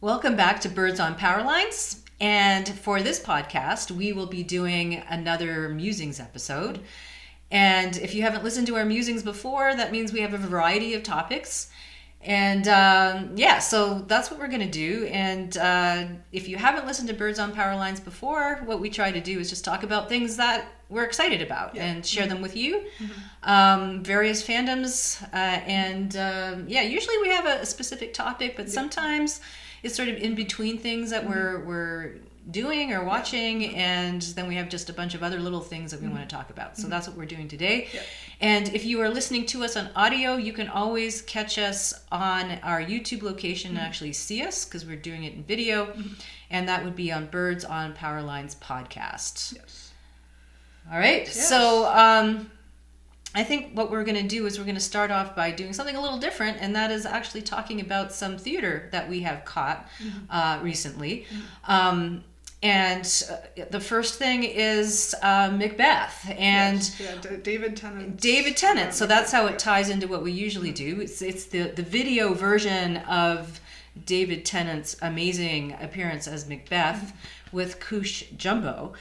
Welcome back to Birds on Power Lines. And for this podcast, we will be doing another Musings episode. And if you haven't listened to our Musings before, that means we have a variety of topics. And so that's what we're going to do. And if you haven't listened to Birds on Power Lines before, what we try to do is just talk about things that we're excited about and share them with you. Various fandoms. Usually we have a specific topic, but sometimes it's sort of in between things that we're doing or watching, and then we have just a bunch of other little things that we want to talk about. So that's what we're doing today. And if you are listening to us on audio, you can always catch us on our YouTube location and actually see us, because we're doing it in video, and that would be on Birds on Power Lines podcast. All right. So I think what we're going to do is we're going to start off by doing something a little different, and that is actually talking about some theater that we have caught recently. And the first thing is Macbeth, and David Tennant. David Tennant. So that's how it ties into what we usually do. It's the video version of David Tennant's amazing appearance as Macbeth with cushjumbo.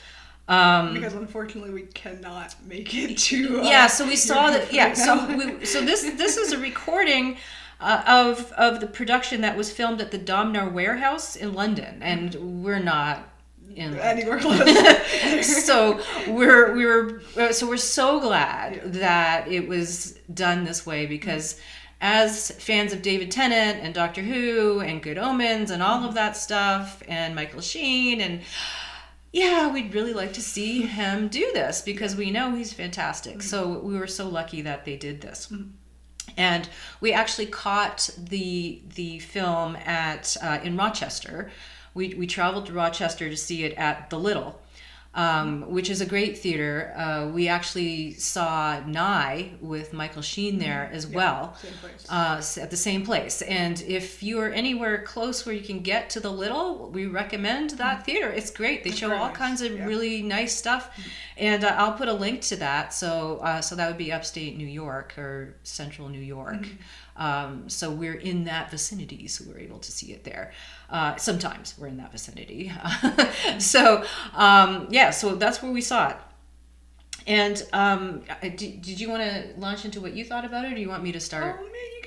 Because unfortunately we cannot make it to. So we saw that. So this is a recording of the production that was filmed at the Donmar Warehouse in London, and we're not in anywhere close. So we're so glad that it was done this way, because as fans of David Tennant and Doctor Who and Good Omens and all of that stuff and Michael Sheen, and we'd really like to see him do this because we know he's fantastic. So we were so lucky that they did this. And we actually caught the film at in Rochester. We traveled to Rochester to see it at the Little, which is a great theater. We actually saw Nye with Michael Sheen there as well, at the same place. And if you are anywhere close where you can get to the Little, we recommend that theater. It's great. They show all kinds of really nice stuff, and I'll put a link to that. So that would be upstate New York or central New York. So we're in that vicinity, so we're able to see it there. Sometimes we're in that vicinity. So that's where we saw it. And did you want to launch into what you thought about it, or do you want me to start?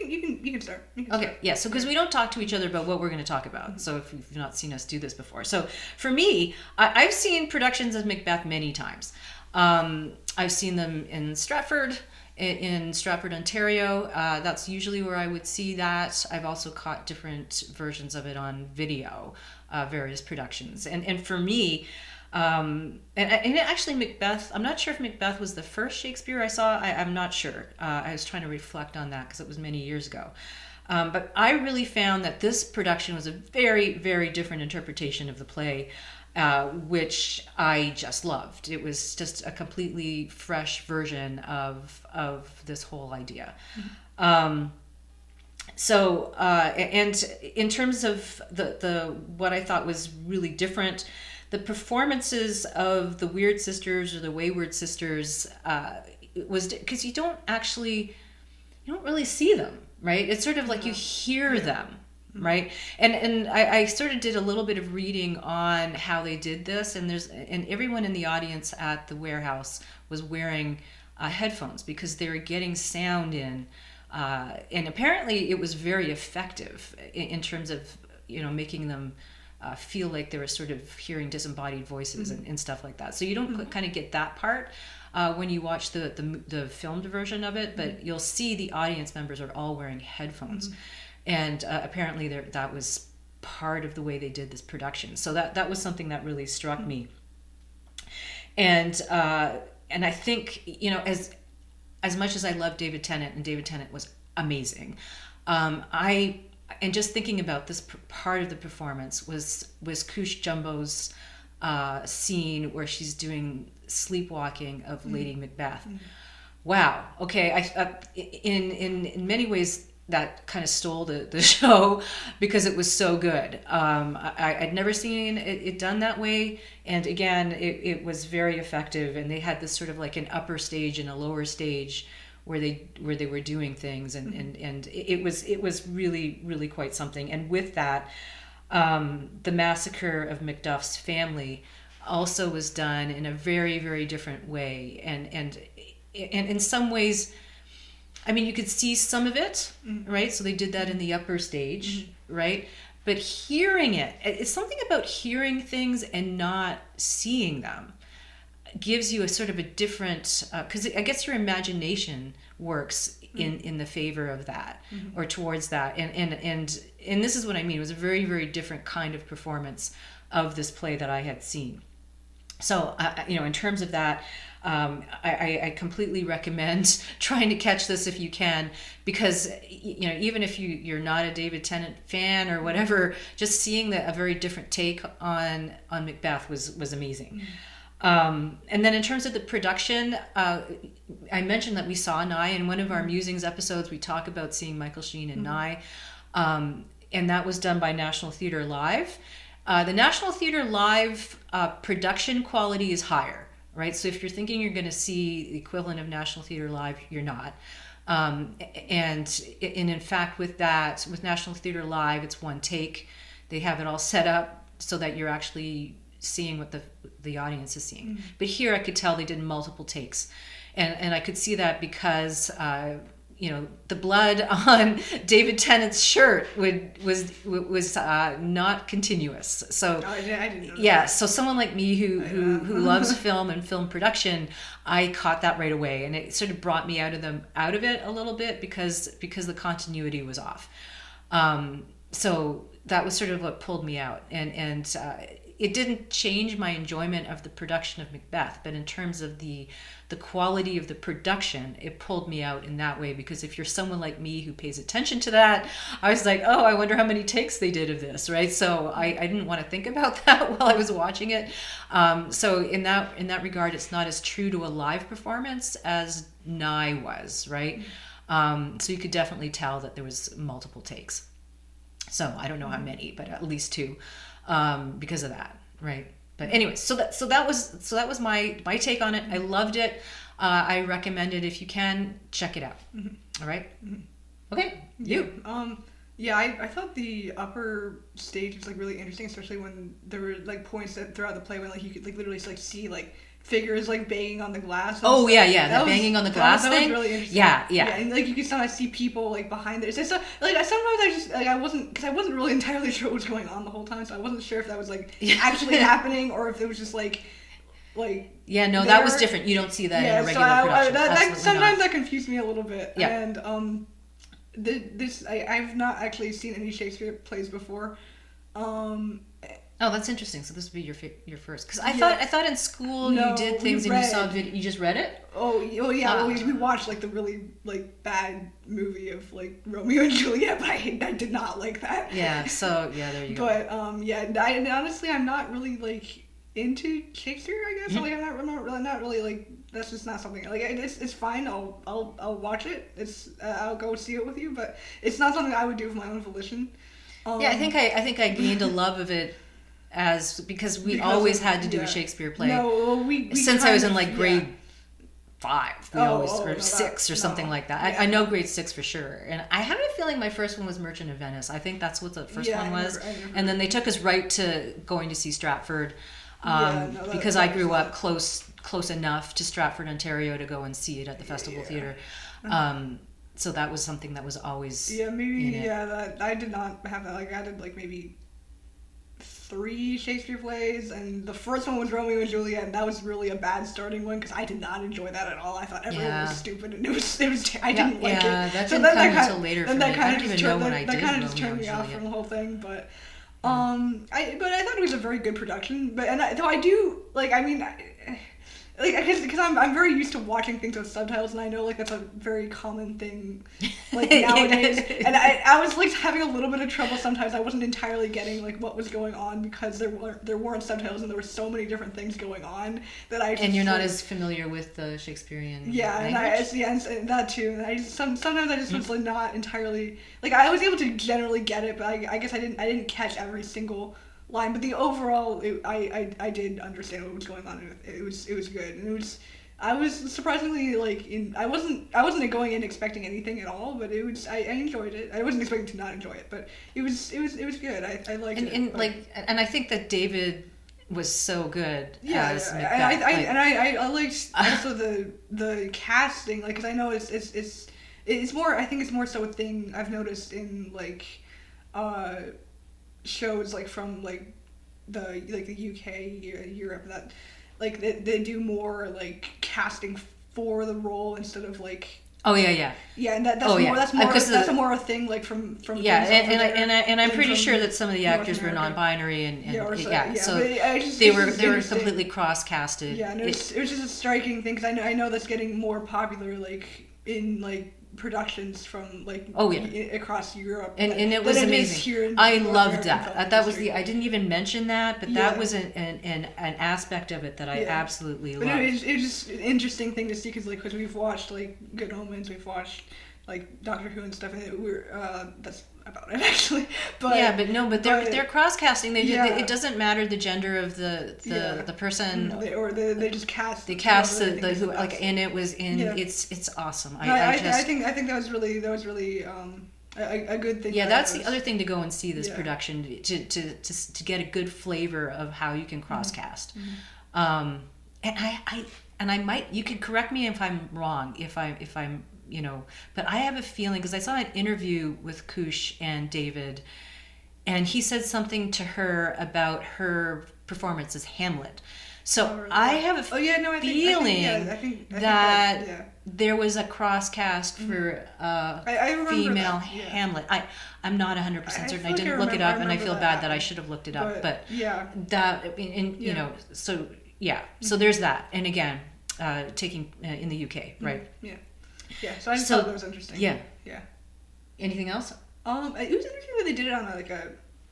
You can start. Okay, yeah. So because we don't talk to each other about what we're going to talk about, so if you've not seen us do this before, so for me, I've seen productions of Macbeth many times. I've seen them in Stratford, Ontario. That's usually where I would see that. I've also caught different versions of it on video, various productions. And for me, and actually Macbeth, I'm not sure if Macbeth was the first Shakespeare I saw. I'm not sure. I was trying to reflect on that because it was many years ago. But I really found that this production was a very, very different interpretation of the play, which I just loved. It was just a completely fresh version of this whole idea. And in terms of the what I thought was really different, the performances of the Weird Sisters or the Wayward Sisters was because you don't really see them, right? It's sort of like you hear them. Right. And I sort of did a little bit of reading on how they did this, and everyone in the audience at the warehouse was wearing headphones because they were getting sound in, and apparently it was very effective in terms of making them feel like they were sort of hearing disembodied voices and stuff like that. So you don't kind of get that part when you watch the filmed version of it, but you'll see the audience members are all wearing headphones. And apparently that was part of the way they did this production. So that was something that really struck me. And I think, as much as I love David Tennant, and David Tennant was amazing, and just thinking about this part of the performance was cushjumbo's scene where she's doing sleepwalking of Lady Macbeth. Wow. Okay. In many ways, that kind of stole the show because it was so good. I'd never seen it done that way, and again, it was very effective. And they had this sort of like an upper stage and a lower stage where they were doing things, and it was really, really quite something. And with that, the massacre of Macduff's family also was done in a very, very different way. And in some ways, I mean, you could see some of it, right? So they did that in the upper stage, right? But hearing it's something about hearing things and not seeing them gives you a sort of a different, because I guess your imagination works in the favor of that or towards that. And this is what I mean. It was a very, very different kind of performance of this play that I had seen. So, in terms of that, I completely recommend trying to catch this if you can, because, even if you're not a David Tennant fan or whatever, just seeing a very different take on Macbeth was amazing. And then in terms of the production, I mentioned that we saw Nye in one of our Musings episodes. We talk about seeing Michael Sheen and Nye, and that was done by National Theatre Live. The National Theatre Live production quality is higher, right? So if you're thinking you're going to see the equivalent of National Theatre Live, you're not. And in fact, with National Theatre Live, it's one take. They have it all set up so that you're actually seeing what the audience is seeing. But here I could tell they did multiple takes. And I could see that because the blood on David Tennant's shirt was not continuous. So I didn't know yeah, that. So someone like me who loves film and film production, I caught that right away, and it sort of brought me out of it a little bit because the continuity was off. So that was sort of what pulled me out, and it didn't change my enjoyment of the production of Macbeth, but in terms of the quality of the production, it pulled me out in that way, because if you're someone like me who pays attention to that, I was like, oh, I wonder how many takes they did of this, right? So I didn't want to think about that while I was watching it. So in that regard, it's not as true to a live performance as Nye was, right? So you could definitely tell that there was multiple takes. So I don't know how many, but at least 2, because of that, right? But anyway, so that was my take on it. I loved it. I recommend it if you can. Check it out. All right. Okay. You. Yeah, I thought the upper stage was really interesting, especially when there were points throughout the play when you could literally see figures banging on the glass. Oh stuff. Yeah, that banging on the glass thing. That was really interesting. Yeah, and you could sometimes see people behind there. It's sometimes I just I wasn't really entirely sure what was going on the whole time, so I wasn't sure if that was actually happening or if it was just yeah, no, that was different. You don't see that in a regular production. Sometimes that confused me a little bit. Yeah. And I've not actually seen any Shakespeare plays before. Oh, that's interesting. So this would be your first, because I thought in school you did things and you saw you just read it. Oh yeah, we watched the really bad movie of Romeo and Juliet, but I did not like that. Yeah. So yeah, there you go. But honestly, I'm not really into Shakespeare. I guess I'm not really that's just not something it's fine. I'll watch it. I'll go see it with you, but it's not something I would do of my own volition. Yeah, I think I gained a love of it because we always had to do a Shakespeare play. No, we since I was in grade 5, or 6 or something like that. Yeah. I know grade 6 for sure, and I have a feeling my first one was Merchant of Venice. I think that's what the first one was, and then they took us right to going to see Stratford, because I grew up close enough to Stratford, Ontario, to go and see it at the Festival Theatre. So that was something that was always that I did not have that. I did maybe 3 Shakespeare plays, and the first one was Romeo and Juliet, and that was really a bad starting one because I did not enjoy that at all. I thought everyone was stupid, and it was I didn't like it. Yeah, that didn't come until later for me. I don't even know when I did That kind of just turned me off from the whole thing, but I thought it was a very good production. But I do because I'm very used to watching things with subtitles, and I know that's a very common thing nowadays. And I was having a little bit of trouble sometimes. I wasn't entirely getting what was going on because there weren't subtitles, and there were so many different things going on that I just, and you're not as familiar with the Shakespearean language? And that too. And I just, sometimes I just was not entirely I was able to generally get it, but I guess I didn't catch every single line, but the overall I did understand what was going on, and it was good, and I was surprisingly I wasn't going in expecting anything at all, but it was I enjoyed it. I wasn't expecting to not enjoy it, but it was good. I liked it. And I think that David was so good as Macbeth. I liked also the casting, like, because I know it's more, I think it's more so a thing I've noticed in like shows like from like the UK, Europe, that like they do more like casting for the role instead of like. Oh yeah. And that's more a thing like from and I'm pretty sure that some of the actors were non-binary so they were completely cross-casted. Yeah, and it was just a striking thing, because I know that's getting more popular like in like productions from like across Europe, and it was amazing. I loved that. That was I didn't even mention that, but that was an aspect of it that I absolutely loved. But it was just an interesting thing to see, because we've watched like Good Omens, we've watched like Doctor Who and stuff, and that's about it actually. But they're cross casting. It doesn't matter the gender of the person, they just cast. They cast the who like, and it was it's awesome. I think that was really a good thing. Yeah, that's the other thing to go and see this production to get a good flavor of how you can cross cast. And I might, you could correct me if I'm wrong, if I'm but I have a feeling, because I saw an interview with Cush and David, and he said something to her about her performance as Hamlet. So I have a feeling that there was a cross cast for female Hamlet. I'm not 100% certain. I didn't look it up, and I feel bad that I should have looked it up. But so there's that. And again, taking in the UK, right? Yeah, so I just thought that was interesting. Yeah. Anything else? It was interesting that they did it on a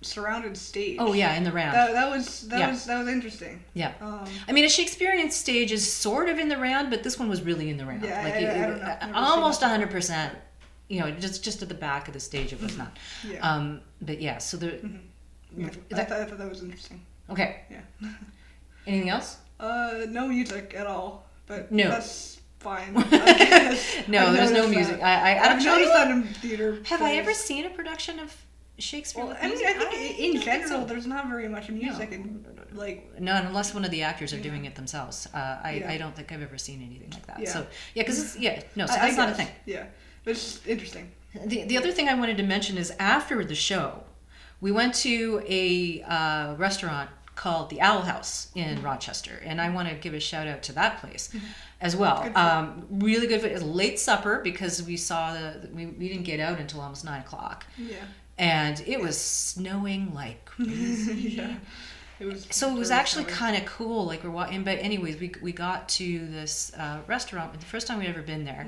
surrounded stage. Oh yeah, in the round. That was interesting. Yeah. I mean, a Shakespearean stage is sort of in the round, but this one was really in the round. Yeah, I don't know. Almost 100%. Just at the back of the stage, it was not. Yeah. But yeah, so the. I thought that was interesting. Okay. Yeah. Anything else? No music at all, but no. That's fine. No, there's no music. I've noticed that in theater. Have I ever seen a production of Shakespeare? Well, I think in general, there's not very much music, no, unless one of the actors are doing it themselves. I don't think I've ever seen anything like that. So because that's not a thing. Yeah, but it's interesting. The other thing I wanted to mention is, after the show, we went to a restaurant called the Owl House in Rochester, and I want to give a shout out to that place as well. Really good. It was a late supper, because we saw we didn't get out until almost 9:00. Yeah. And it was snowing like crazy. It was actually kind of cool. Like, we're walking, but anyways, we got to this restaurant. The first time we'd ever been there.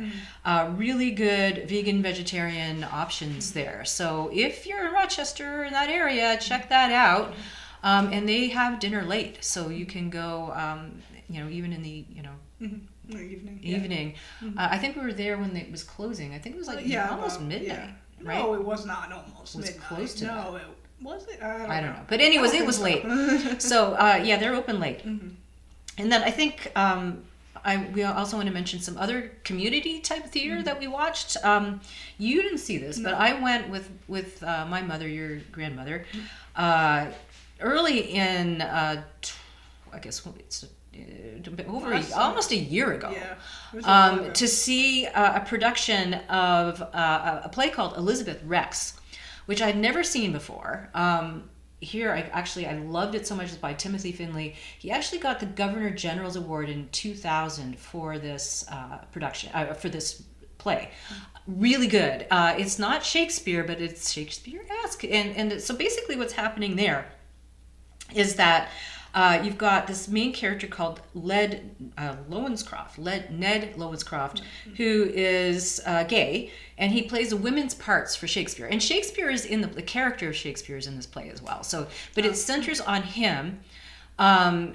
Really good vegan, vegetarian options there. So if you're in Rochester, in that area, check that out. And they have dinner late, so you can go, even in the, evening. I think we were there when it was closing. I think it was almost midnight. Yeah. Right? No, it was not almost midnight. It was close to that. Was it? I don't know. But anyways, it was late. So, they're open late. And then I think we also want to mention some other community type theater that we watched. You didn't see this, but I went with my mother, your grandmother, early in, I guess it's almost a year ago, to see a production of a play called Elizabeth Rex, which I'd never seen before. I loved it so much. It's by Timothy Finley. He actually got the Governor General's Award in 2000 for this production, for this play. Really good. It's not Shakespeare, but it's Shakespeare-esque. And so basically what's happening there is that you've got this main character called Ned Lowencroft, who is gay, and he plays the women's parts for Shakespeare. And Shakespeare is in the character of Shakespeare is in this play as well. So, but it centers on him, and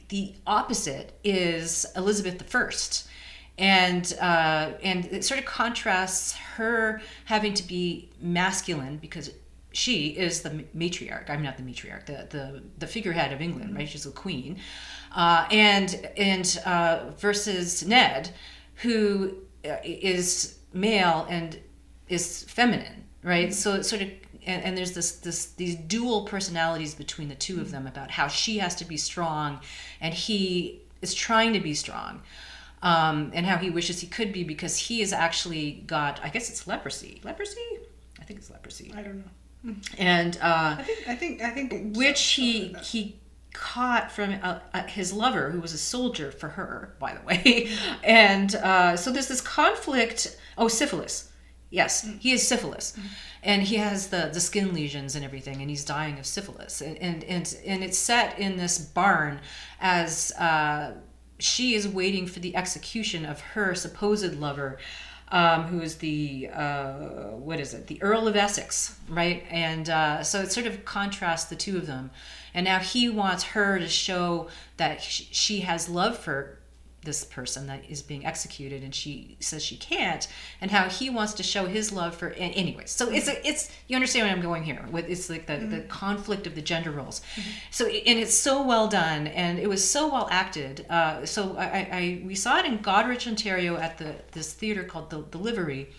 the opposite is Elizabeth I. And it sort of contrasts her having to be masculine, because she is the matriarch. I'm not the matriarch, the figurehead of England, right? She's the queen, and versus Ned, who is male and is feminine, right? So it's sort of, and there's these dual personalities between the two of them about how she has to be strong, and he is trying to be strong, and how he wishes he could be because he has actually got, I guess it's leprosy. I think it's leprosy. I don't know. And I think which he caught from his lover, who was a soldier for her, by the way. And so there's this conflict. Oh, syphilis. Yes, he has syphilis, and he has the skin lesions and everything, and he's dying of syphilis. And it's set in this barn as she is waiting for the execution of her supposed lover, who is the the Earl of Essex, right? And so it sort of contrasts the two of them. And now he wants her to show that she has love for this person that is being executed, and she says she can't, and how he wants to show his love for. Anyway, so it's you understand where I'm going here with, it's like the conflict of the gender roles. So, and it's so well done, and it was so well acted. So we saw it in Goderich, Ontario, at this theater called the Livery.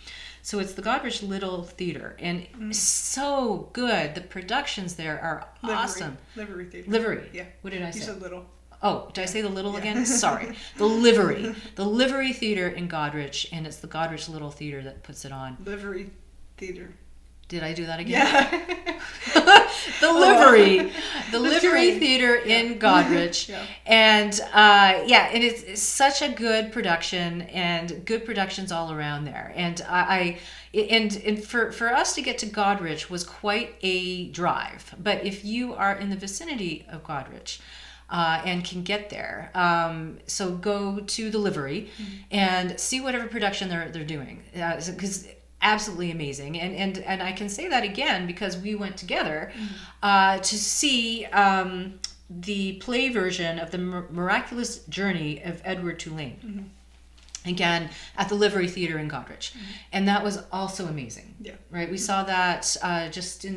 So it's the Goderich Little Theatre, and so good. The productions there are awesome. Livery Theatre. Livery. Yeah. What did I say? You said little. Oh, did I say the little again? Sorry. The Livery. The Livery Theatre in Goderich, and it's the Goderich Little Theatre that puts it on. Livery Theatre. Did I do that again? Yeah. The Livery. The Livery Theatre in Goderich. Yeah. And and it's such a good production, and good productions all around there. And and for us to get to Goderich was quite a drive. But if you are in the vicinity of Goderich, and can get there, so go to the Livery and see whatever production they're doing, because absolutely amazing. And I can say that again because we went together to see the play version of the Miraculous Journey of Edward Tulane. Again, at the Livery Theatre in Goderich, and that was also amazing. Yeah, right. We saw that just after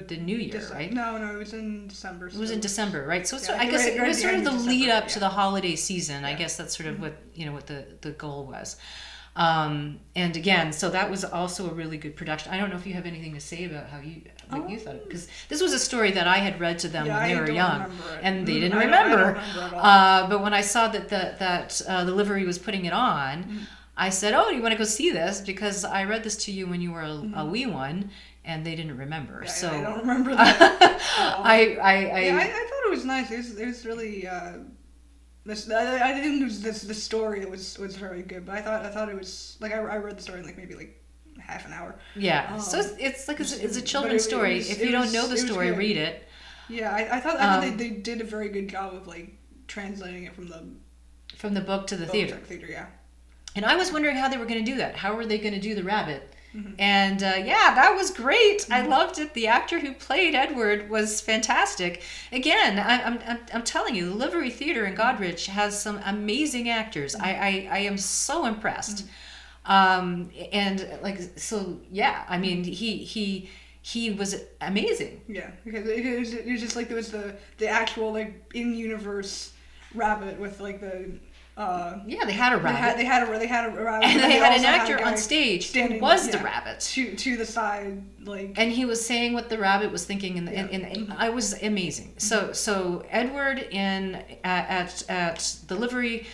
the New Year, right? No, it was in December. It was in December, right? So I guess it was sort of the lead up to the holiday season. Yeah. I guess that's sort of what the goal was. And again, so that was also a really good production. I don't know if you have anything to say about what you thought, because this was a story that I had read to them when they were young, and they didn't remember. But when I saw that the Livery was putting it on, I said, "Oh, do you want to go see this? Because I read this to you when you were a wee one." And they didn't remember. Yeah, so I don't remember that. I thought it was nice. It was really. I didn't lose the story was very good, but I thought it was like I read the story in maybe half an hour. Yeah, so it's a children's story. If you don't know the story, read it. Yeah, I thought they did a very good job of translating it from the book to the theater. Yeah. And I was wondering how they were going to do that. How were they going to do the rabbit? And that was great. I loved it. The actor who played Edward was fantastic. Again, I'm telling you, the Livery Theatre in Goderich has some amazing actors. I am so impressed. I mean, he was amazing. Yeah, because it was just there was the actual in universe rabbit with the. They had a rabbit. They had a rabbit, and they had an actor on stage who was the rabbit to the side, and he was saying what the rabbit was thinking, and I was amazing. So Edward at the Livery,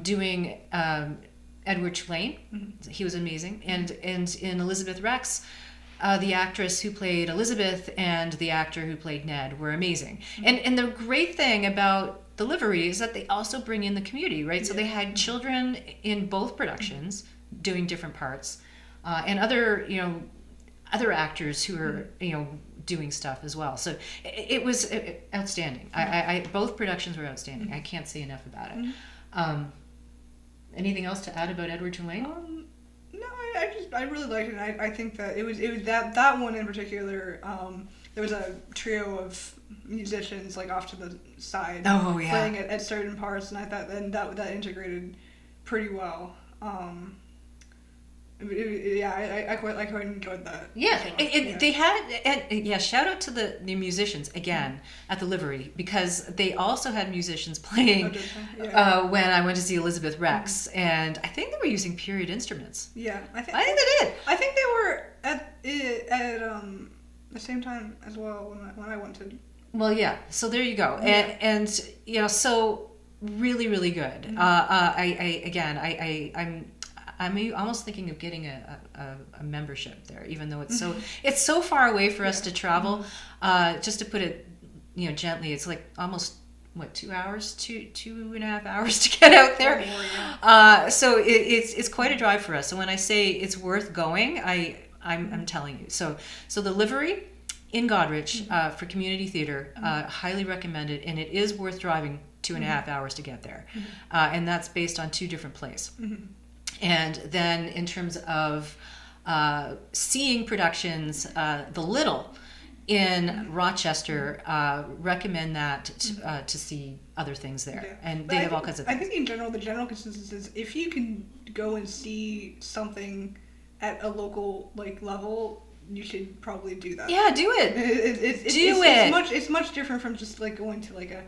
doing Edward Tulane, he was amazing, and in Elizabeth Rex, the actress who played Elizabeth and the actor who played Ned were amazing. And the great thing about the Livery is that they also bring in the community, right? So they had children in both productions doing different parts, and other actors who are doing stuff as well. So it was outstanding. I both productions were outstanding. I can't say enough about it. Anything else to add about Edward Tulane? No, I really liked it. I think that it was that one in particular. There was a trio of musicians off to the side playing at certain parts, and I thought that integrated pretty well. I quite enjoyed that. Yeah, they had, and shout out to the musicians again at the Livery, because they also had musicians playing when I went to see Elizabeth Rex, and I think they were using period instruments. Yeah, I think they did. I think they were at the same time as well when I went to. Well, yeah. So there you go, and so really, really good. I'm almost thinking of getting a membership there, even though it's so far away for us to travel. Just to put it, gently, it's like almost 2 hours, 2.5 hours to get out there. So it's quite a drive for us. So when I say it's worth going, I'm telling you. So the Livery in Goderich for community theater, highly recommended, and it is worth driving 2.5 hours to get there, and that's based on 2 different plays. And then in terms of seeing productions, The Little in Rochester, recommend that to see other things there. And they have all kinds of things. I think in general, the general consensus is if you can go and see something at a local level, you should probably do that. Yeah, do it. It's much different from just going to a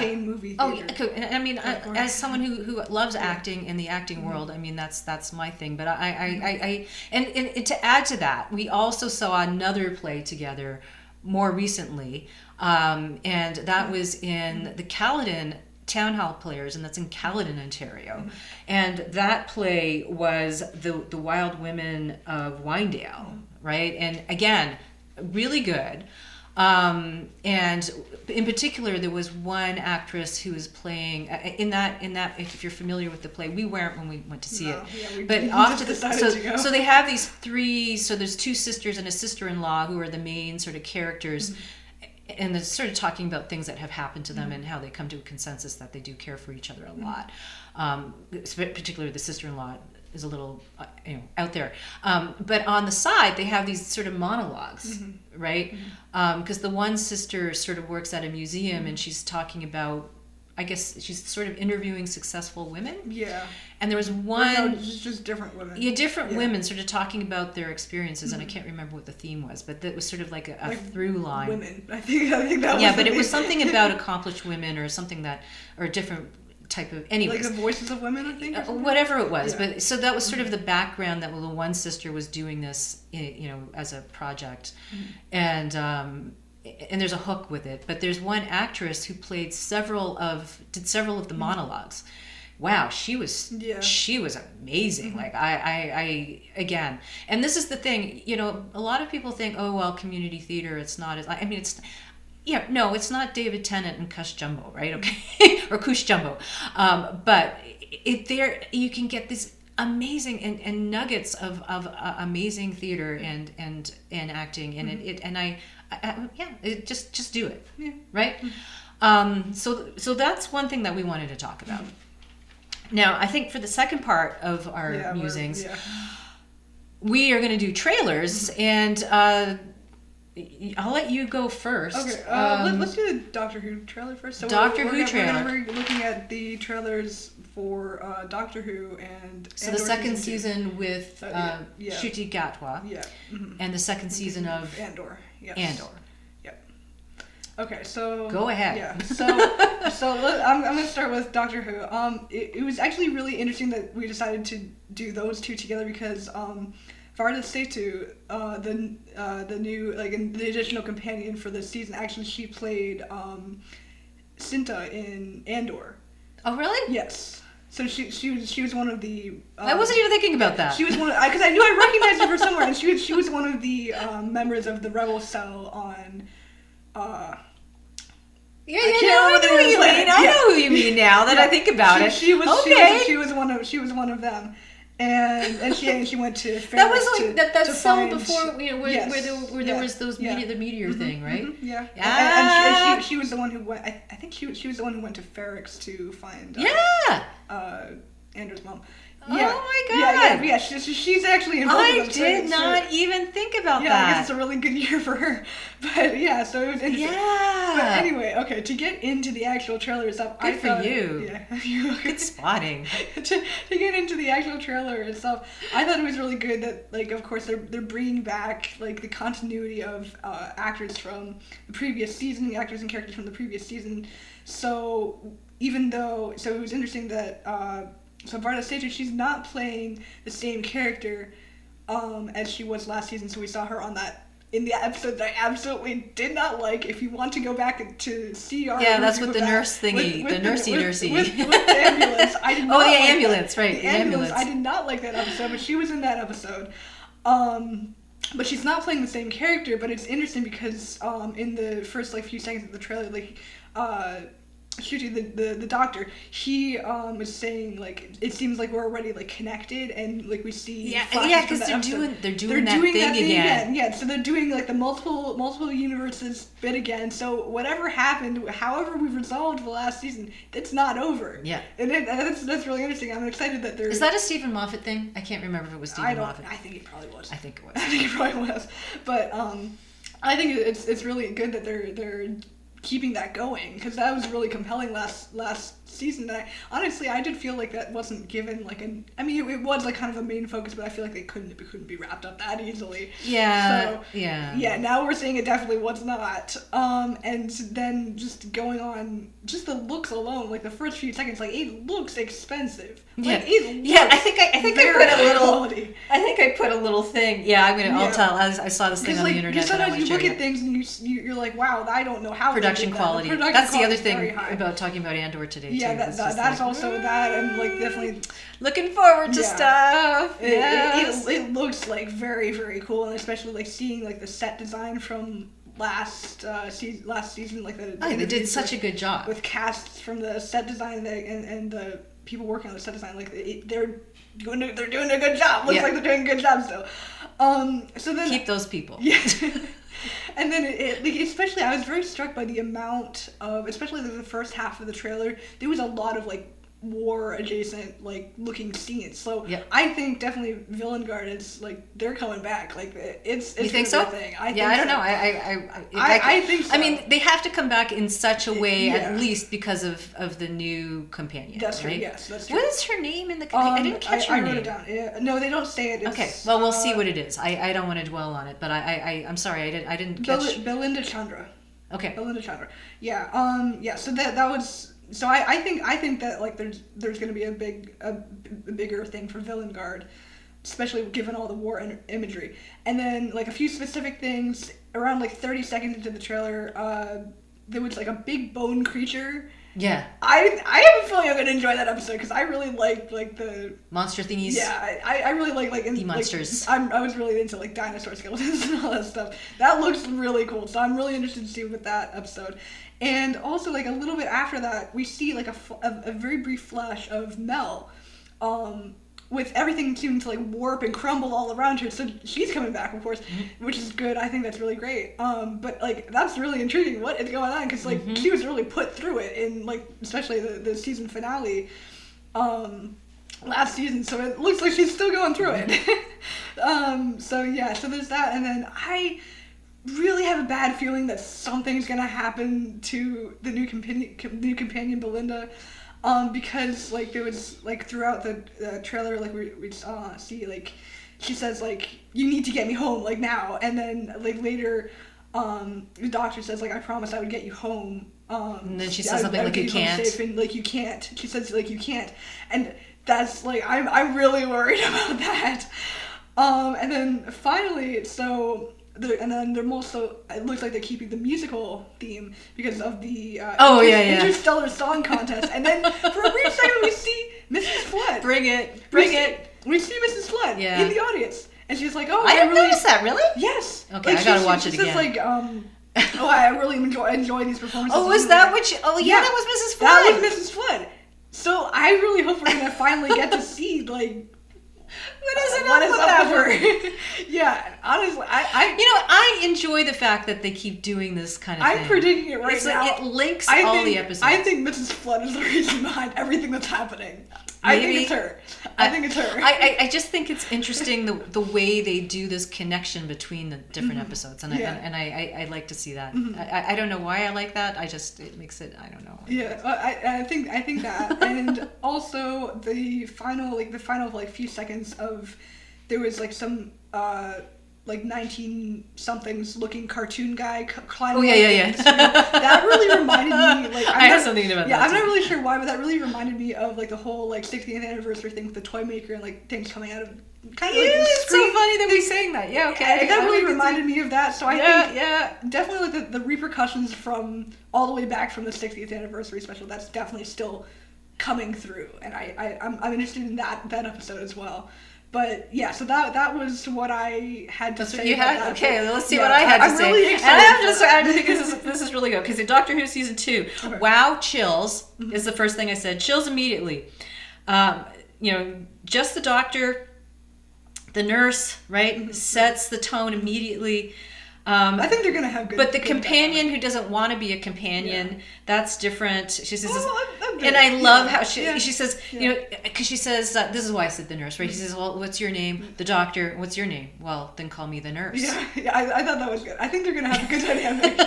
chain movie theater. Oh, yeah. I mean, as someone who loves acting in the acting world, I mean that's my thing. But I to add to that, we also saw another play together more recently, and that was in the Caledon Townhall Players, and that's in Caledon, Ontario. And that play was the Wild Women of Winedale, right? And again, really good. And in particular, there was one actress who was playing in that. If you're familiar with the play, we weren't when we went to see it. Yeah, but off to the so they have these 3. So there's 2 sisters and a sister-in-law who are the main sort of characters. And they're sort of talking about things that have happened to them and how they come to a consensus that they do care for each other a lot. Particularly the sister-in-law is a little out there. But on the side, they have these sort of monologues, right? Because the one sister sort of works at a museum and she's talking about, I guess she's sort of interviewing successful women. Yeah. And there was one... No, just different women. Yeah, different women sort of talking about their experiences, and I can't remember what the theme was, but that was sort of like a through line. Women. I think that was... Yeah, but it was something about accomplished women or something that... Or a different type of... Anyways. Like the voices of women, I think? Whatever it was. Yeah. But so that was sort of the background that the one sister was doing this, as a project. And there's a hook with it, but there's one actress who played several of the monologues. Wow, she was amazing. Like I again, and this is the thing, a lot of people think, oh well, community theater, it's not as, I mean, it's, no, it's not David Tennant and cushjumbo, right? Okay, or cushjumbo, but there you can get this amazing and nuggets of amazing theater and acting, and just do it, right? So that's one thing that we wanted to talk about. Now, I think for the second part of our musings, we are going to do trailers, and I'll let you go first. Okay, let's do the Doctor Who trailer first. So Doctor Who trailer. We're looking at the trailers for Doctor Who and so the second season with ncutigatwa, and the second season of Andor. Yes. Andor. Okay, so go ahead. Yeah. So I'm gonna start with Doctor Who. It was actually really interesting that we decided to do those 2 together because varadasethu, the new the additional companion for this season, actually she played Cinta in Andor. Oh really? Yes. So she was one of the. I wasn't even thinking about that. She was one because I knew I recognized her from somewhere, and she was one of the members of the rebel cell on. I know who you mean. I know who you mean now that I think about it. She was one of them, and she went to Ferris. That was like that cell before where there was those the meteor thing, right? Yeah. And she was the one who went. I think she was the one who went to Ferrix to find. Andrew's mom. Yeah. Oh my god. Yeah. She's actually in both of them. I did not even think about that. I guess it's a really good year for her. But yeah, so it was interesting. Yeah. But anyway, okay, to get into the actual trailer itself, Good for you. Yeah. Good spotting. to get into the actual trailer itself, I thought it was really good that, like, of course, they're bringing back, like, the continuity of actors from the previous season, the actors and characters from the previous season. So even though, so it was interesting that, so varadasethu, she's not playing the same character as she was last season, so we saw her on that in the episode that I absolutely did not like. If you want to go back to see our that's with the nurse thingy, the nursey. With the ambulance, I did not. Oh, the like ambulance, that. right? The ambulance. I did not like that episode, but she was in that episode. But she's not playing the same character. But it's interesting because in the first few seconds of the trailer, the doctor, he was saying it seems like we're already connected, and we see because they're doing that thing again. Yeah, so they're doing the multiple universes bit again. So whatever happened, however we resolved the last season, it's not over. Yeah, and that's really interesting. I'm excited that there's. Is that a Stephen Moffat thing? I can't remember if it was Stephen Moffat. I think it probably was. I think it was. I think it probably was, but I think it's really good that they're keeping that going, because that was really compelling last season. That I did feel like that wasn't given it was kind of a main focus, but I feel like it couldn't be wrapped up that easily. Yeah. So yeah, now we're seeing it definitely was not. And then just going on, just the looks alone, the first few seconds, it looks expensive. I think I put a little quality. I think I put a little thing. Yeah, I'll tell. I saw this thing on the internet. Because sometimes you look at things and you're like, wow, I don't know how. Production quality. That's the other thing about talking about Andor today. Yeah, too. that's also that, and definitely looking forward to stuff. It looks very, very cool, and especially seeing the set design from last season. They did such a good job with casts from the set design and the people working on the set design. They're doing a good job. Looks like they're doing a good job still. So then keep those people. Yeah. And then especially I was very struck by the amount of, especially the first half of the trailer, there was a lot of war adjacent looking scenes. So I think definitely Villengard is they're coming back. It's you think so? Thing. I don't know. I think so. I mean, they have to come back in such a way, at least because of the new companion. That's right. True. Yes, that's true. What is her name in the companion? I didn't catch her name. I wrote it down. Yeah. No, they don't say it. Okay. Well, we'll see what it is. I don't want to dwell on it, but I'm sorry. I didn't catch. Belinda Chandra. Okay. Belinda Chandra. Yeah. Yeah. So that was. So I think that there's going to be a bigger thing for Villengard, especially given all the war imagery. And then a few specific things around 30 seconds into the trailer, there was a big bone creature. Yeah. I have a feeling I'm going to enjoy that episode, because I really like the monster thingies. Yeah, I really like the monsters. I was really into dinosaur skeletons and all that stuff. That looks really cool. So I'm really interested to see with that episode. And also a little bit after that, we see a very brief flash of Mel, with everything seeming to warp and crumble all around her. So she's coming back, of course, which is good. I think that's really great. But that's really intriguing. What is going on? Because she was really put through it in especially the season finale last season. So it looks like she's still going through it. So there's that. And then I really have a bad feeling that something's gonna happen to the new companion Belinda. Because there was throughout the trailer we see she says you need to get me home now, and then later the doctor says I promised I would get you home, and then she says something you can't, safe, and you can't. She says you can't, and that's I'm really worried about that. And then finally and then they're also, it looks like they're keeping the musical theme because of the Interstellar Song Contest. And then for a brief second we see Mrs. Flood. Bring it. We see Mrs. Flood in the audience. And she's like, I didn't notice that, really? Yes. Okay, I gotta watch it again. She says I really enjoy these performances. Oh, was that what that was Mrs. Flood. That was Mrs. Flood. So I really hope we're gonna finally get to see what is up with her? Yeah, honestly, I enjoy the fact that they keep doing this kind of thing. I'm predicting it now. It links all the episodes. I think Mrs. Flood is the reason behind everything that's happening. I think it's her. I think it's her. I just think it's interesting the way they do this connection between the different episodes, and I like to see that. I don't know why I like that. It makes it, I don't know. Yeah, I think that, and also the final few seconds of, there was like some 19-somethings looking cartoon guy climbing. Oh yeah. That really reminded me. I have something about that. Yeah, I'm not really sure why, but that really reminded me of the whole 60th anniversary thing with the toy maker and things coming out of kind of the it's screen. so funny that we saying that. Yeah, okay. Yeah, that really reminded me of that. So I think definitely the repercussions from all the way back from the 60th anniversary special. That's definitely still coming through, and I'm interested in that episode as well. But yeah, so that was what I had to say. What you had? That. Okay, let's see what I had to say. Really excited. And I think this is really good because in Doctor Who season 2, okay. Wow, chills is the first thing I said. Chills immediately. Just the doctor, the nurse, right, sets the tone immediately. I think they're gonna have good. But the companion who doesn't want to be a companion, that's different. She says, and I love how she says, because she says, this is why I said the nurse, right? He says, well, what's your name? The doctor. What's your name? Well, then call me the nurse. Yeah, I thought that was good. I think they're gonna have a good dynamic.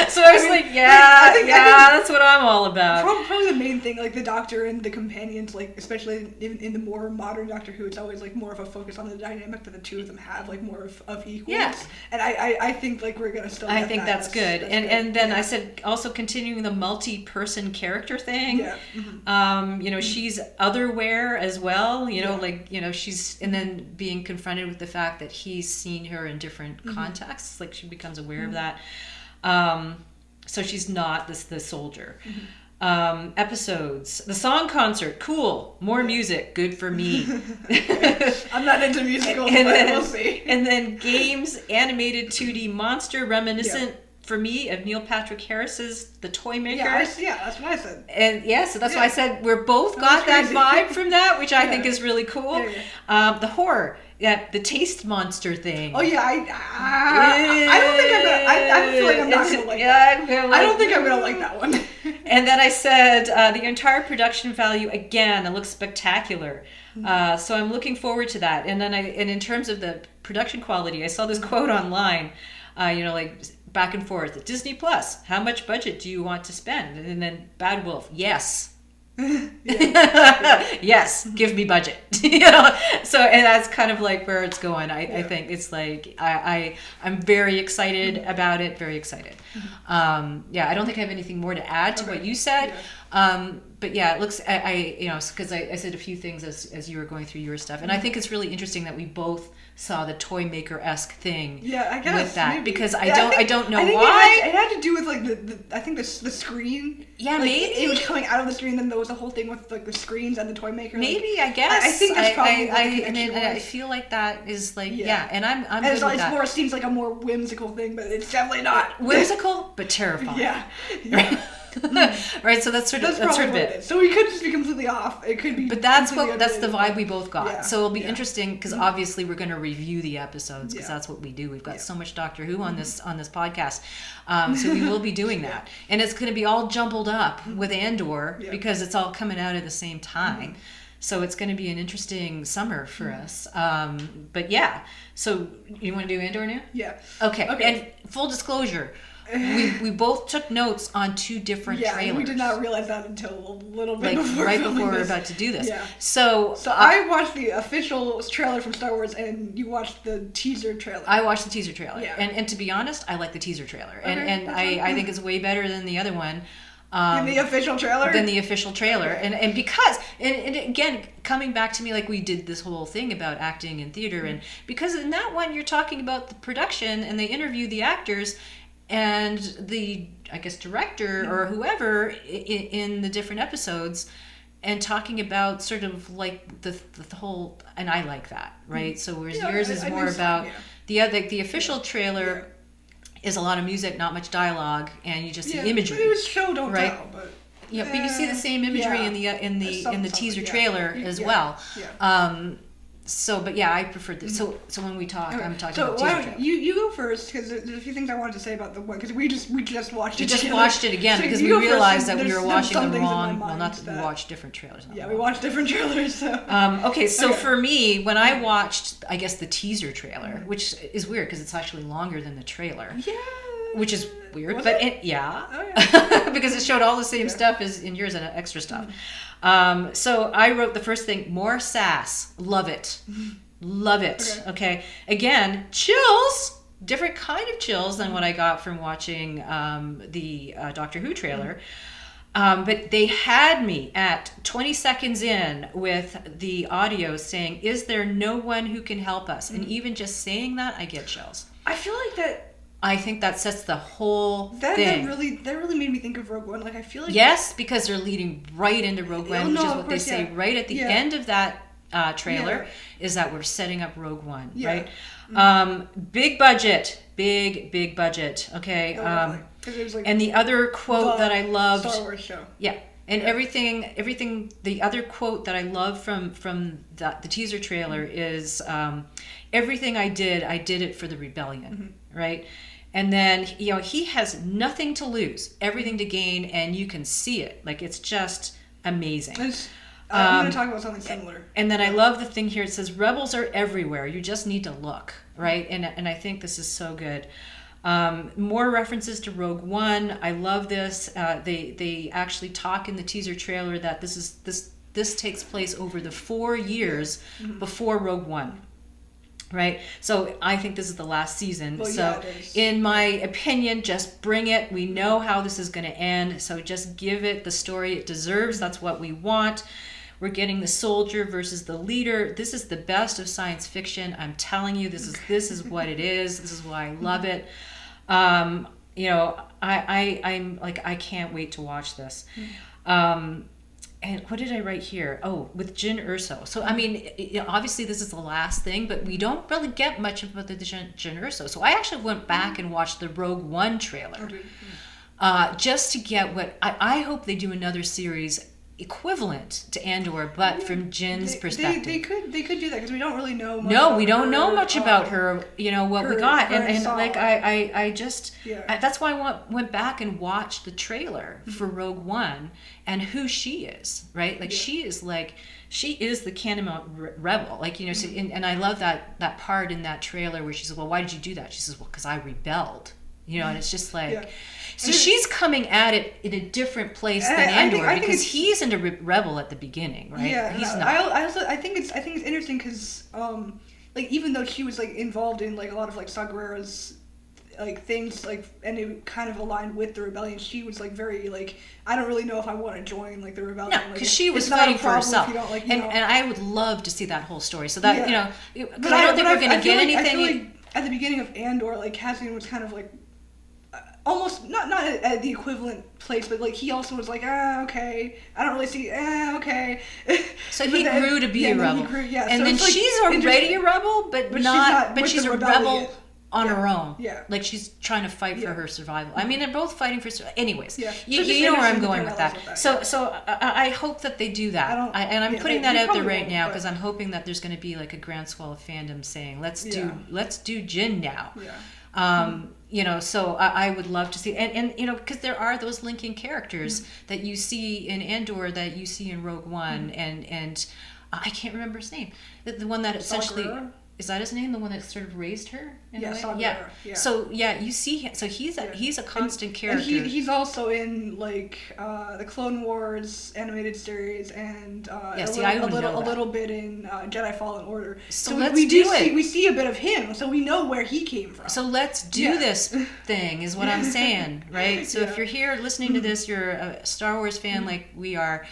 So I was I think that's what I'm all about. Probably the main thing, the doctor and the companions, especially in the more modern Doctor Who, it's always more of a focus on the dynamic that the two of them have, more of equals. Yeah. And I think we're gonna still. I think that's good. And then I said also continuing the multi-person character thing. Yeah. She's otherwhere as well. She's, and then being confronted with the fact that he's seen her in different contexts. She becomes aware of that. So she's not the soldier. Episodes, the song concert, cool, more music, good for me. I'm not into musicals, but we'll see. And then games, animated 2D monster, reminiscent for me of Neil Patrick Harris's The Toy Maker. Yeah, that's what I said. And so that's why I said we're both got that vibe from that, which I think is really cool. Yeah. The horror. Yeah, the taste monster thing. Oh yeah, I don't think I'm gonna. I feel like I'm not gonna like that. I don't think I'm gonna like that one. And then I said the entire production value again. It looks spectacular. So I'm looking forward to that. And then in terms of the production quality, I saw this quote online. Back and forth. Disney Plus. How much budget do you want to spend? And then Bad Wolf. Yes. Yes, give me budget. So, and that's kind of where it's going. I think it's I'm very excited about it. Very excited. I don't think I have anything more to add to what you said. But yeah, it looks. Because I said a few things as you were going through your stuff, and I think it's really interesting that we both saw the toy maker-esque thing. Yeah, I guess with that maybe. Because I don't know think why. It had to do with I think the screen. Yeah, maybe it was coming out of the screen. Then there was a whole thing with the screens and the toy maker. Maybe I guess. I think that's probably. I feel like that is and I'm good with that. It seems like a more whimsical thing, but it's definitely not whimsical, but terrifying. Yeah. Right, so that's sort of it. So we could just be completely off. It could be. But that's the vibe we both got. Yeah. So it'll be interesting because obviously we're going to review the episodes because that's what we do. We've got so much Doctor Who on this podcast, so we will be doing that, and it's going to be all jumbled up with Andor because it's all coming out at the same time. So it's going to be an interesting summer for us. But yeah, so you want to do Andor now? Yeah. Okay. And full disclosure. We both took notes on 2 different trailers. Yeah, we did not realize that until a little bit before we're about to do this. Yeah. So I watched the official trailer from Star Wars, and you watched the teaser trailer. I watched the teaser trailer. Yeah. And to be honest, I like the teaser trailer. And I think it's way better than the other one. Than the official trailer? Than the official trailer. And because, and again, coming back to me we did this whole thing about acting in theater, and because in that one you're talking about the production, and they interview the actors, and the, I guess, director or whoever in the different episodes, and talking about sort of the whole, and I like that, right? So whereas yours is more about the official trailer is a lot of music, not much dialogue, and you just see imagery. But it was show don't right? tell, but but you see the same imagery in the teaser trailer as well. Yeah. But yeah, I prefer this. So when we talk, Okay. I'm talking So about why teaser don't trailer. you go first, because there's a few things I wanted to say about the one, because we just watched it. We just together. watched it again So because you we go first, realized and that we there's were watching some the things in my wrong. Well, mind not that we that- watched different trailers. Yeah, we watched different trailers. So. Okay, so Okay. for me, when I watched, I guess the teaser trailer, which is weird because it's actually longer than the trailer, Yeah. which is weird, Was but it? yeah, Oh, yeah. because it showed all the same stuff as in yours and extra stuff. So I wrote the first thing: more sass, love it. Love it. Okay. Again, chills. Different kind of chills than what I got from watching the Doctor Who trailer. But they had me at 20 seconds in with the audio saying, "Is there no one who can help us?" And even just saying that, I get chills. I feel like that. I think that sets the whole That thing. really made me think of Rogue One. Like I feel like Yes, because they're leading right into Rogue One, which is of what they course, say yeah. right at the Yeah. end of that trailer, Yeah. is that we're setting up Rogue One, Yeah. right? Big budget, big budget, okay? definitely. 'Cause it was like And the other quote the that I loved, Star Wars show. yeah, and everything, the other quote that I love from the teaser trailer is, everything I did it for the rebellion, right? And then, he has nothing to lose, everything to gain, and you can see it. Like, it's just amazing. I'm going to talk about something similar. And then I love the thing here. It says, rebels are everywhere. You just need to look, right? And I think this is so good. More references to Rogue One. I love this. They actually talk in the teaser trailer that this takes place over the 4 years before Rogue One. Right? So I think this is the last season. Well, so yeah, it is. in my opinion, just bring it. We know how this is going to end. So just give it the story it deserves. That's what we want. We're getting the soldier versus the leader. This is the best of science fiction. I'm telling you, this is what it is. This is why I love it. I'm like, I can't wait to watch this. And what did I write here? Oh, with Jyn Erso. So, I mean, obviously this is the last thing, but we don't really get much about the Jyn Erso. So I actually went back and watched the Rogue One trailer just to get what... I hope they do another series equivalent to Andor, but from Jyn's perspective. They could do that because we don't really know much. No, we don't know much about her, what we got. her And song. like, I just, Yeah. that's why I went back and watched the trailer for Rogue One and who she is, right? Like, she is the Catamount rebel. Like, so, and I love that part in that trailer where she says, well, why did you do that? She says, well, because I rebelled. And it's just like... Yeah. So she's coming at it in a different place than Andor because he's into rebel at the beginning, right? Yeah, he's not. I think it's interesting because like even though she was like involved in like a lot of like Saw Gerrera's like things like and it kind of aligned with the rebellion, she was like very like I don't really know if I want to join like the rebellion. No, like, because she was it's not a fighting for problem if herself, you don't, like, and I would love to see that whole story. So that because I don't think we're going to get anything. I feel like at the beginning of Andor, like Cassian was kind of like. Almost not at the equivalent place, but like he also was like, okay, I don't really see, okay. So he grew to be a rebel, and so then like she's already a rebel, but not. But she's a rebel on her own. Yeah, like she's trying to fight for her survival. I mean, they're both fighting for. Anyways, you know where I'm going with that. So I hope that they do that, and I'm putting that out there right now because I'm hoping that there's going to be like a groundswell of fandom saying, let's do Jyn now. Yeah. So I would love to see, and because there are those linking characters that you see in Andor that you see in Rogue One, and I can't remember his name, the one that essentially is that his name, the one that sort of raised her. Yeah. So you see him. So he's a constant character. And he's also in like the Clone Wars animated series and a little bit in Jedi Fallen Order. So let's do it. We see a bit of him, so we know where he came from. So let's do this thing, is what I'm saying, right? So if you're here listening to this, you're a Star Wars fan like we are.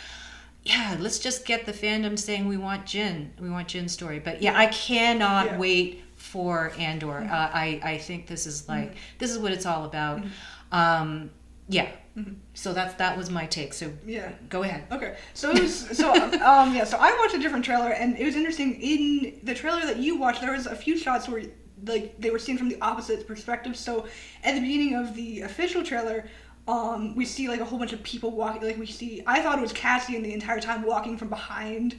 Yeah, let's just get the fandom saying we want Jyn's story. But I cannot wait for Andor. I think this is this is what it's all about. So that was my take. So go ahead. Okay. So it was so I watched a different trailer, and it was interesting. In the trailer that you watched, there was a few shots where like they were seen from the opposite perspective. So at the beginning of the official trailer, we see like a whole bunch of people walking. Like I thought it was Cassian the entire time walking from behind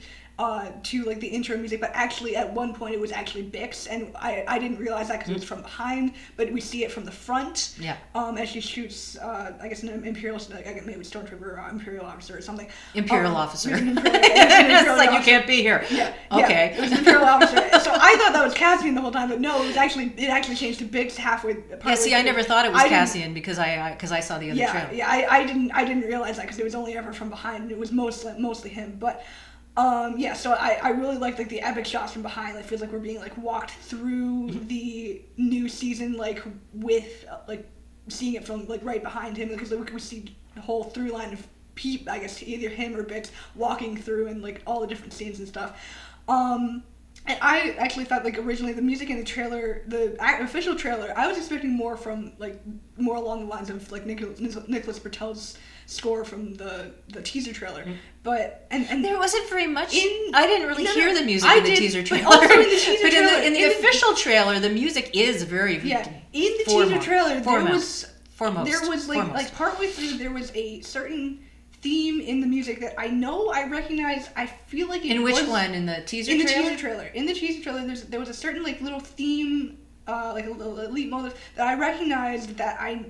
to like the intro music, but actually at one point it was actually Bix, and I didn't realize that because it was from behind, but we see it from the front. Yeah. As she shoots, I guess an Imperial, maybe Stormtrooper or Imperial officer or something. Imperial officer. It's like, you can't be here. Yeah. Okay. Yeah, it was an Imperial officer. So I thought that was Cassian the whole time, but no, it actually changed to Bix halfway. Yeah. See, I never thought it was Cassian because I saw the other trailer. Yeah. I didn't realize that because it was only ever from behind, and it was mostly him, but. So I really like the epic shots from behind. It feels like we're being like walked through the new season, like with like seeing it from like right behind him, because we see the whole through line of I guess either him or Bix walking through and like all the different scenes and stuff. And I actually thought like originally the music in the trailer, the official trailer, I was expecting more along the lines of like Nicholas Bertel's score from the teaser trailer, but and there wasn't very much. I didn't really hear the music in the teaser trailer. But also in the teaser trailer, in the official trailer, the music is very in the teaser trailer there was partway through there was a certain theme in the music that I know I recognize. I feel like in which one in the teaser trailer? In the teaser trailer, there was a certain like little theme, like a little elite motive that I recognized that I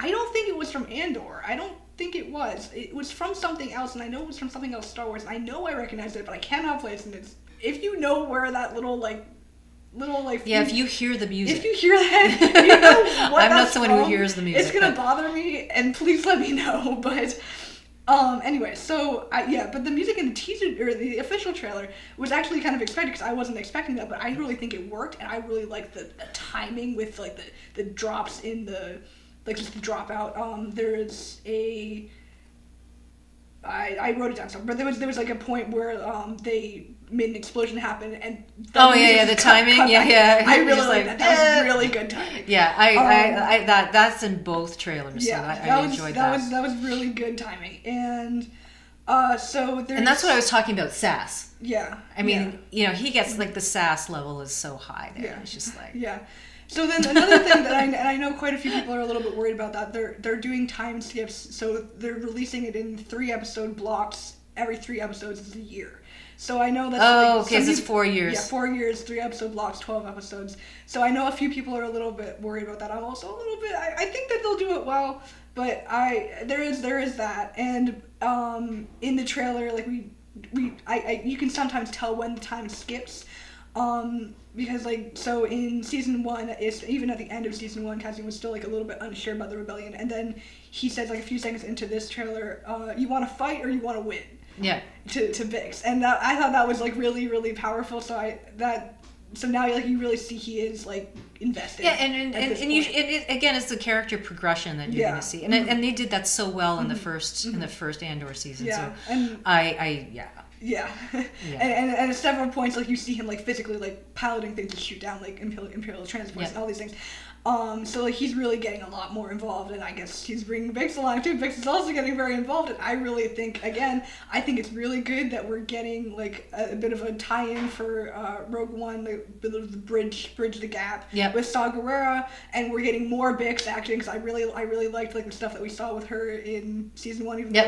don't think it was from Andor. I don't think it was. It was from something else, and I know it was from something else Star Wars, and I know I recognized it, but I cannot place it. If you know where that little if you hear the music, if you hear that, you know what I'm not someone who hears the music. It's gonna bother me, and please let me know. But anyway, so but the music in the teaser or the official trailer was actually kind of expected because I wasn't expecting that, but I really think it worked, and I really liked the timing with like the drops in the. Like just the dropout. There's a. I wrote it down somewhere, but there was like a point where they made an explosion happen and. The timing, I really like that. That was really good timing. Yeah, I that's in both trailers. Yeah, so I enjoyed that. That was really good timing, and so there's. And that's what I was talking about, sass. Yeah. I mean, he gets like the sass level is so high there. Yeah. It's just like. Yeah. So then another thing that I know quite a few people are a little bit worried about that they're doing time skips, so they're releasing it in 3-episode blocks. Every 3 episodes is a year. So I know that's so it's 4 years. Yeah, 4 years, 3-episode blocks, 12 episodes. So I know a few people are a little bit worried about that. I'm also a little bit. I think that they'll do it well, but there is that, and in the trailer, like you can sometimes tell when the time skips. Because so in season 1, even at the end of season 1, Cassian was still like a little bit unsure about the rebellion, and then he says like a few seconds into this trailer, you want to fight or you want to win? Yeah. To Bix, and I thought that was like really really powerful. So now like you really see he is like invested. Yeah, and again, it's the character progression that you're going to see, and they did that so well in the first Andor season. Yeah, so and Yeah. And at several points, like, you see him, like, physically, like, piloting things to shoot down, like, Imperial transports and all these things. So, like, he's really getting a lot more involved, and I guess he's bringing Bix along, too. Bix is also getting very involved, and I really think, again, I think it's really good that we're getting, like, a bit of a tie-in for Rogue One, the bridge the gap with Saw Gerrera, and we're getting more Bix acting, because I really liked, like, the stuff that we saw with her in season 1, even though,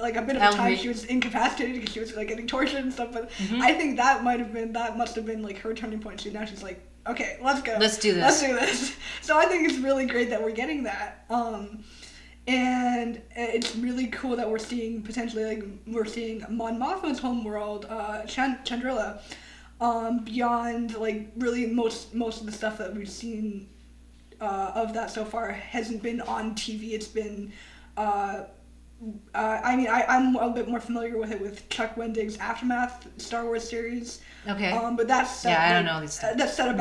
like, a bit of a time she was incapacitated, because she was, like, getting tortured and stuff, but I think that must have been, like, her turning point, so now she's like, okay, let's go. Let's do this. So I think it's really great that we're getting that. And it's really cool that we're seeing Mon Mothma's homeworld, Chandrila, beyond like really most of the stuff that we've seen of that so far hasn't been on TV. It's been I'm a bit more familiar with it with Chuck Wendig's Aftermath Star Wars series. Okay. But that's set, I don't know these stuff. That's set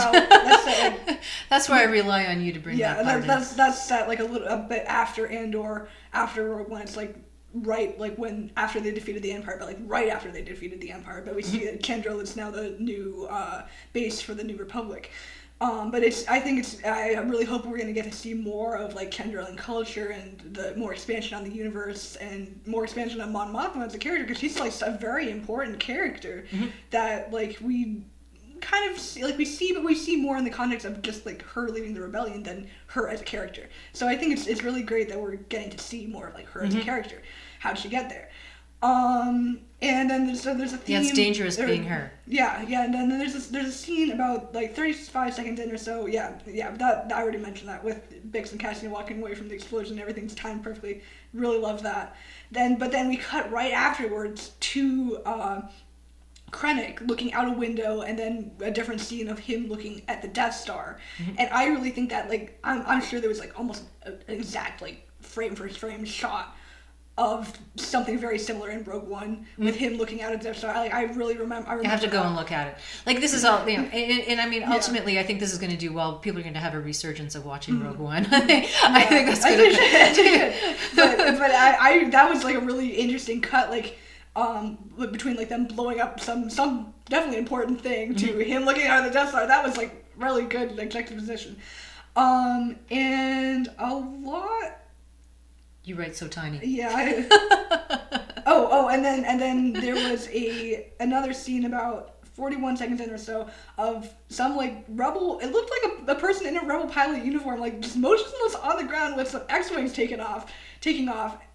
that's where I rely on you to bring that part in. That's set like a bit after Andor, after when it's like right like when after they defeated the Empire, but like right after they defeated the Empire. But we see that Kendril is now the new base for the New Republic. But I really hope we're going to get to see more of like Kendril and culture and the more expansion on the universe and more expansion on Mon Mothma as a character, because she's like a very important character that like we kind of see, like we see more in the context of just like her leading the rebellion than her as a character. So I think it's really great that we're getting to see more of like her as a character. How'd she get there? And then there's a theme. Yeah, it's dangerous being her. Yeah, and then there's a scene about like 35 seconds in or so. Yeah, that I already mentioned that with Bix and Cassian walking away from the explosion. Everything's timed perfectly. Really love that. But then we cut right afterwards to Krennic looking out a window, and then a different scene of him looking at the Death Star. Mm-hmm. And I really think that like I'm sure there was like almost an exact like frame for frame shot of something very similar in Rogue One with him looking out at the Death Star. Like, I really remember. You have to go and look at it. Like, this is all, and I mean, ultimately, I think this is going to do well. People are going to have a resurgence of watching Rogue One. I think that's going to. But I that was like a really interesting cut, like between like them blowing up some definitely important thing to him looking out at the Death Star. That was like really good, like juxtaposition, and a lot. You write so tiny. Yeah. And then there was another scene about 41 seconds in or so of some like rebel. It looked like a person in a rebel pilot uniform, like just motionless on the ground with some X-wings taking off,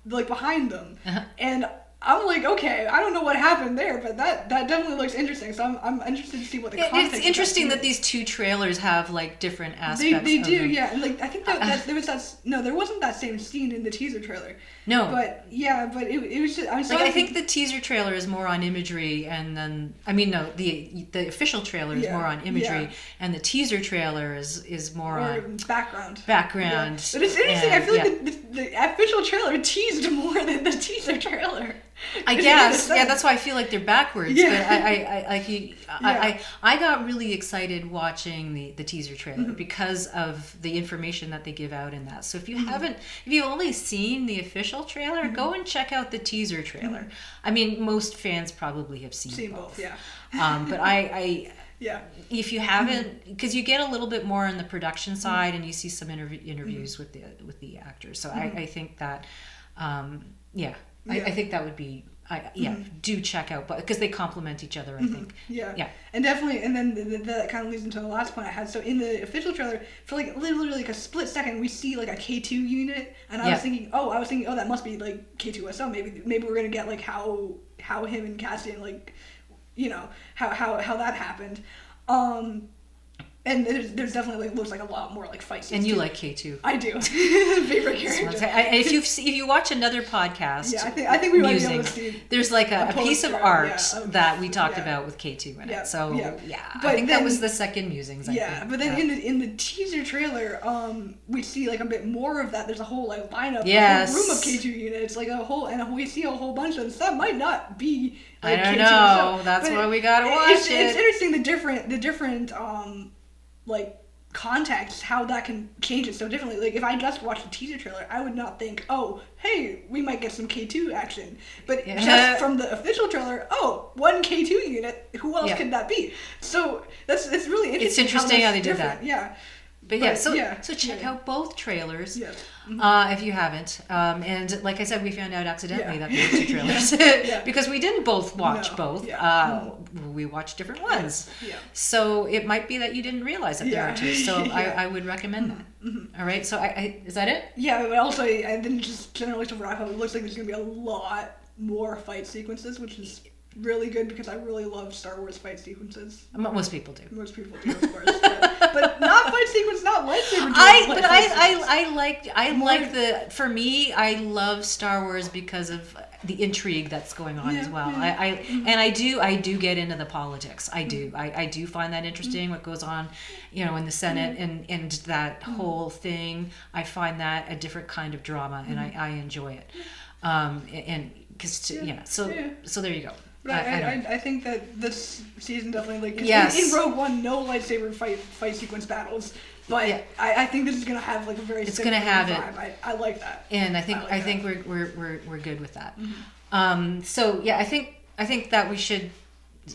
like behind them. Uh-huh. And I'm like, okay, I don't know what happened there, but that definitely looks interesting. So I'm interested to see what the context. It's interesting that these two trailers have like different aspects. They do, yeah. And like I think that there wasn't that same scene in the teaser trailer. No. But it was just I think the teaser trailer is more on imagery, and then the official trailer is more on imagery, and the teaser trailer is more on background. Yeah. But it's interesting. I feel like the official trailer teased more than the teaser trailer. I guess, that's why I feel like they're backwards. Yeah. But I got really excited watching the teaser trailer because of the information that they give out in that. So if you've only seen the official trailer, go and check out the teaser trailer. I mean, most fans probably have seen both. Yeah. But if you haven't, because you get a little bit more on the production side, and you see some interviews with the actors. So I think that, I think that would be, do check out, but because they complement each other, I think. Yeah. And definitely, and then that kind of leads into the last point I had. So in the official trailer, for like literally like a split second, we see like a K2 unit, and I was thinking, that must be like K2SO. Maybe we're gonna get like how him and Cassian, like, you know, how that happened. And there's definitely like looks like a lot more like fight scenes. And you like K2? I do. Favorite character. If you watch another podcast, I think we might be able to see. There's like a piece of art that we talked about with K2 in it. So I think that was the second Musings. But then in the teaser trailer, we see like a bit more of that. There's a whole like lineup, a whole room of K2 units, like we see a whole bunch of them. So that might not be. Like, I don't K2 know. That's why we gotta watch it. It's interesting the different like context, how that can change it so differently. Like if I just watched the teaser trailer, I would not think, oh, hey, we might get some K2 action. But just from the official trailer, one K2 unit, who else could that be? So it's really interesting. It's interesting how they did that. Yeah. But so check out both trailers if you haven't. And like I said, we found out accidentally that there were two trailers because we didn't both watch both. We watched different ones. Yeah. So it might be that you didn't realize that there are two. So I would recommend that. All right. So is that it? Yeah, but also I didn't just generally to wrap up. It looks like there's going to be a lot more fight sequences, which is really good because I really love Star Wars fight sequences. Most people do. Most people do, of course. But not fight sequence, not lightsaber. For me, I love Star Wars because of the intrigue that's going on as well. I do get into the politics. I do. I do find that interesting, what goes on, in the Senate and that whole thing. I find that a different kind of drama, and I enjoy it. So there you go. But I think that this season definitely in Rogue One, no lightsaber fight sequence battles, but I think this is gonna have like a very gonna have vibe. it. I like that, and I think we're good with that. I think that we should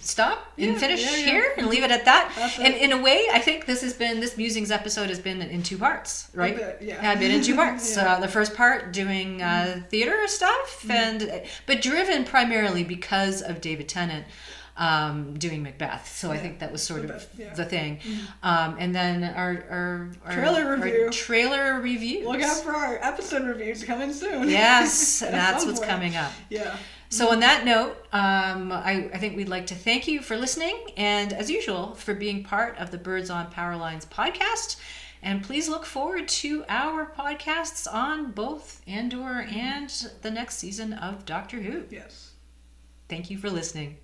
stop and finish here and leave it at that. And in a way, I think this Musings episode has been in two parts, right? A bit, I've been in two parts. The first part doing theater stuff, but driven primarily because of David Tennant. doing Macbeth. So I think that was sort Macbeth, of the thing. And then our trailer reviews. Look out for our episode reviews coming soon. Yes, that's what's coming up. Yeah. So on that note, I think we'd like to thank you for listening, and as usual, for being part of the Birds on Power Lines podcast. And please look forward to our podcasts on both Andor and the next season of Doctor Who. Yes. Thank you for listening.